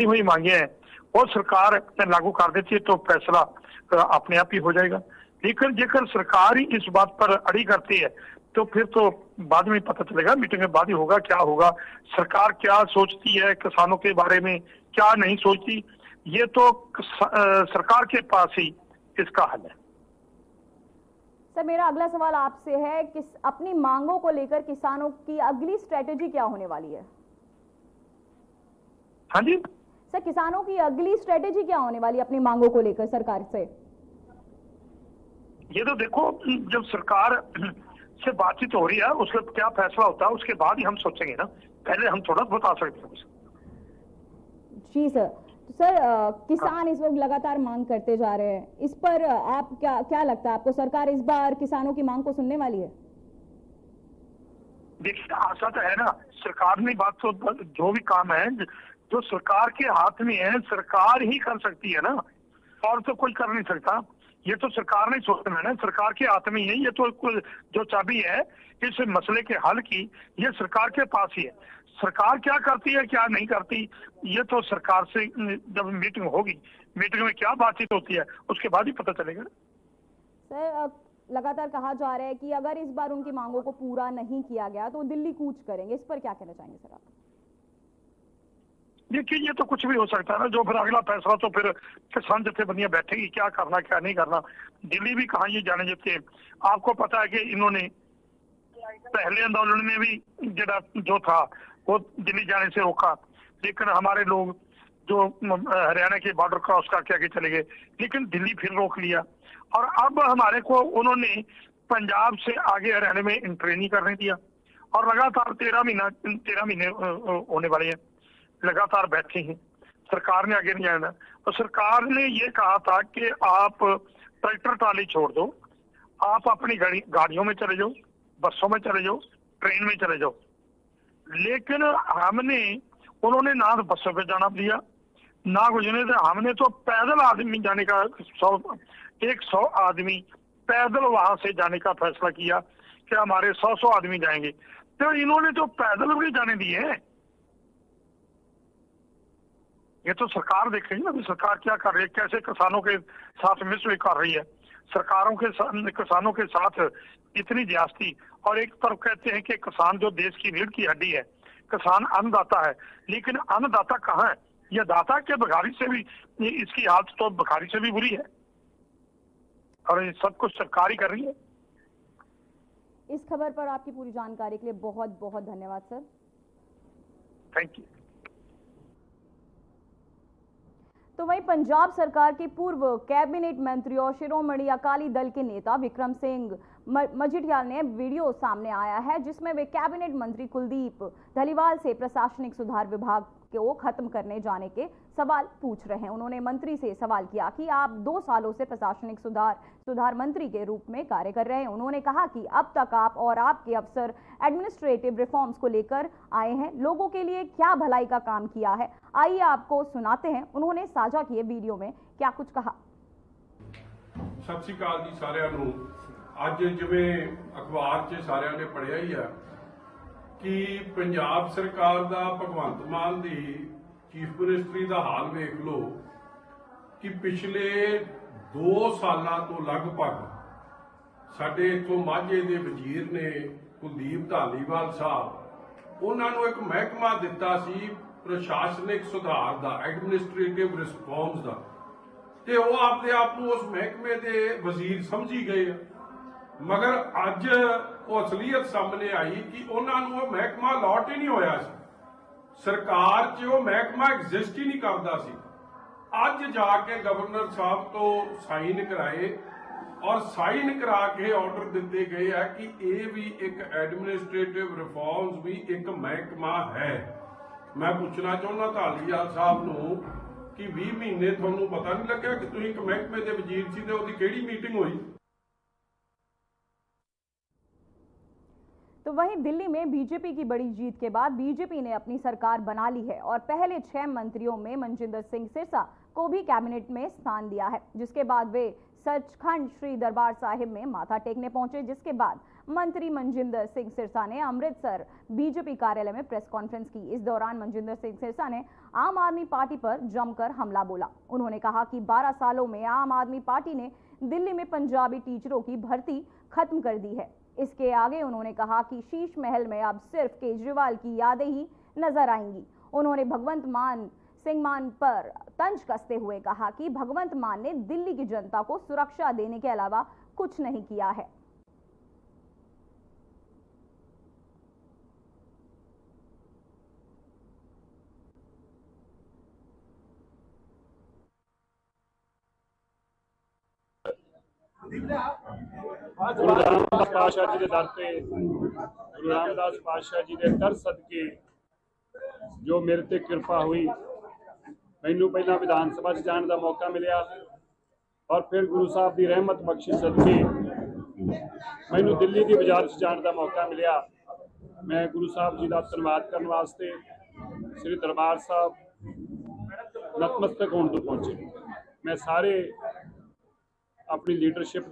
हुई मांगे हैं और सरकार लागू कर देती है तो फैसला अपने आप ही हो जाएगा। लेकिन जेकर सरकार ही इस बात पर अड़ी करती है तो फिर तो बाद में पता चलेगा, मीटिंग में बाद ही होगा क्या होगा, सरकार क्या सोचती है किसानों के बारे में, क्या नहीं सोचती, ये तो सरकार के पास ही इसका हल है। सर, मेरा अगला सवाल आपसे है कि अपनी मांगों को लेकर किसानों की अगली स्ट्रेटेजी क्या होने वाली है? हाँ जी सर, किसानों की अगली स्ट्रेटेजी क्या होने वाली है अपनी मांगों को लेकर सरकार से? ये तो देखो, जब सरकार से बातचीत हो रही है उसका क्या फैसला होता है उसके बाद ही हम सोचेंगे ना, पहले हम थोड़ा बता सकते हैं। जी सर। तो सर, किसान इस वक्त लगातार मांग करते जा रहे हैं, इस पर आप क्या लगता है आपको, सरकार इस बार किसानों की मांग को सुनने वाली है? देखिए, आशा तो है ना, सरकार ने बात तो जो भी काम है जो सरकार के हाथ में है सरकार ही कर सकती है ना, और तो कोई कर नहीं सकता। ये तो सरकार ने सोचना है ना, सरकार के हाथ में ही है, ये तो जो चाबी है इस मसले के हल की ये सरकार के पास ही है। सरकार क्या करती है क्या नहीं करती ये तो सरकार से जब मीटिंग होगी, मीटिंग में क्या बातचीत होती है उसके बाद ही पता चलेगा। सर, लगातार कहा जा रहा है कि अगर इस बार उनकी मांगों को पूरा नहीं किया गया तो दिल्ली कूच करेंगे, इस पर क्या कहना चाहेंगे सर आप? देखिए, ये तो कुछ भी हो सकता है ना, जो फिर अगला फैसला तो फिर किसान जथेबंदियां बैठेगी क्या करना क्या नहीं करना। दिल्ली भी कहाँ ये जाने देते हैं। आपको पता है कि इन्होंने पहले आंदोलन में भी जो था वो दिल्ली जाने से रोका, लेकिन हमारे लोग जो हरियाणा के बॉर्डर क्रॉस करके आगे चले गए, लेकिन दिल्ली फिर रोक लिया। और अब हमारे को उन्होंने पंजाब से आगे हरियाणा में एंट्री नहीं करने दिया, और लगातार 13 महीने होने वाले हैं, लगातार बैठे हैं, सरकार ने आगे नहीं जाना। तो सरकार ने ये कहा था कि आप ट्रैक्टर ट्राली छोड़ दो, आप अपनी गाड़ियों में चले जाओ, बसों में चले जाओ, ट्रेन में चले जाओ। लेकिन उन्होंने ना तो बसों पे जाना दिया ना कुछ नहीं, हमने तो पैदल आदमी जाने का 100 आदमी पैदल वहां से जाने का फैसला किया कि हमारे 100 आदमी जाएंगे, तो इन्होंने तो पैदल भी जाने दिए। ये तो सरकार देखेगी ना, सरकार क्या कर रही है, कैसे किसानों के साथ मिसबिहेव कर रही है। किसानों के साथ इतनी ज्यादती, और एक तरफ कहते हैं कि किसान जो देश की रीढ़ की हड्डी है, किसान अन्नदाता है, लेकिन अन्नदाता कहाँ है? यह दाता के भिखारी से भी, इसकी हालत तो भिखारी से भी बुरी है, और ये सब कुछ सरकार ही कर रही है। इस खबर पर आपकी पूरी जानकारी के लिए बहुत बहुत धन्यवाद सर। Thank you. तो वहीं पंजाब सरकार के पूर्व कैबिनेट मंत्री और शिरोमणि अकाली दल के नेता विक्रम सिंह मजीठियाल ने वीडियो सामने आया है जिसमें वे कैबिनेट मंत्री कुलदीप धलीवाल से प्रशासनिक सुधार विभाग को खत्म करने जाने के सवाल पूछ रहे हैं। उन्होंने मंत्री से सवाल किया कि आप 2 सालों से प्रशासनिक सुधार मंत्री के रूप में कार्य कर रहे हैं। उन्होंने कहा कि अब तक आप और आपके अफसर एडमिनिस्ट्रेटिव रिफॉर्म्स को लेकर आए हैं, लोगों के लिए क्या भलाई का काम किया है, आइए आपको सुनाते हैं उन्होंने साझा किए वीडियो में क्या कुछ कहा। सत श्री अकाल जी सारिਆਂ ਨੂੰ। ਅੱਜ ਜਿਵੇਂ ਅਖਬਾਰ 'ਚ ਸਾਰਿਆਂ ਨੇ ਪੜ੍ਹਿਆ ਹੀ ਆ ਕਿ ਪੰਜਾਬ ਸਰਕਾਰ ਦਾ ਭਗਵੰਤ ਮਾਨ ਦੀ ਚੀਫ ਮਿਨਿਸਟਰੀ ਦਾ ਹਾਲ ਵੇਖ ਲਓ ਕਿ ਪਿਛਲੇ 2 ਸਾਲਾਂ ਤੋਂ ਲਗਭਗ ਸਾਡੇ ਇੱਥੋਂ ਮਾਝੇ ਦੇ ਵਜ਼ੀਰ ਨੇ ਕੁਲਦੀਪ ਧਾਲੀਵਾਲ ਸਾਹਿਬ, ਉਹਨਾਂ ਨੂੰ ਇੱਕ ਮਹਿਕਮਾ ਦਿੱਤਾ ਸੀ ਪ੍ਰਸ਼ਾਸਨਿਕ ਸੁਧਾਰ ਦਾ, ਐਡਮਿਨਿਸਟ੍ਰੇਟਿਵ ਰਿਸਪੌਂਸ ਦਾ, ਤੇ ਉਹ ਆਪਦੇ ਆਪ ਨੂੰ ਉਸ ਮਹਿਕਮੇ ਦੇ ਵਜ਼ੀਰ ਸਮਝੀ ਗਏ। मगर अज वो असलीयत सामने आई कि उन्होंने वो महकमा लॉट ही नहीं होया सी, सरकार च वो महकमा एग्जिस्ट ही नहीं करता सी। अज जाके गवर्नर साहब तो साइन कराए और साइन करा के ऑर्डर दिते गए है कि ये भी एक एडमिनिस्ट्रेटिव रिफॉर्म्स भी एक महकमा है। मैं पूछना चाहना धालीवाल साहब नूं कि 20 महीने तुहानूं पता नहीं लग्या कि तुसीं एक महकमे दे वजीर सी ते उहदी किहड़ी मीटिंग हुई। तो वहीं दिल्ली में बीजेपी की बड़ी जीत के बाद बीजेपी ने अपनी सरकार बना ली है और पहले 6 मंत्रियों में मनजिंदर सिंह सिरसा को भी कैबिनेट में स्थान दिया है, जिसके बाद वे सचखंड श्री दरबार साहिब में माथा टेकने पहुंचे, जिसके बाद मंत्री मनजिंदर सिंह सिरसा ने अमृतसर बीजेपी कार्यालय में प्रेस कॉन्फ्रेंस की। इस दौरान मनजिंदर सिंह सिरसा ने आम आदमी पार्टी पर जमकर हमला बोला। उन्होंने कहा कि 12 सालों में आम आदमी पार्टी ने दिल्ली में पंजाबी टीचरों की भर्ती खत्म कर दी है। इसके आगे उन्होंने कहा कि शीश महल में अब सिर्फ केजरीवाल की यादें ही नजर आएंगी। उन्होंने भगवंत मान पर तंज कसते हुए कहा कि भगवंत मान ने दिल्ली की जनता को सुरक्षा देने के अलावा कुछ नहीं किया है। गुरु रामदास पातशाह जी के दर पे गुरु रामदास पातशाह जी के दर सदके जो मेरे ते कृपा हुई, मैनू पहला विधान सभा च जाने का मौका मिलया और फिर गुरु साहब की रहमत बख्शी सदके मैनू दिल्ली की वजारत जाने का मौका मिलया। मैं गुरु साहब जी का धन्यवाद करने वास्ते श्री दरबार साहब नतमस्तक होने तो पहुंचे। मैं सारे अपनी लीडरशिप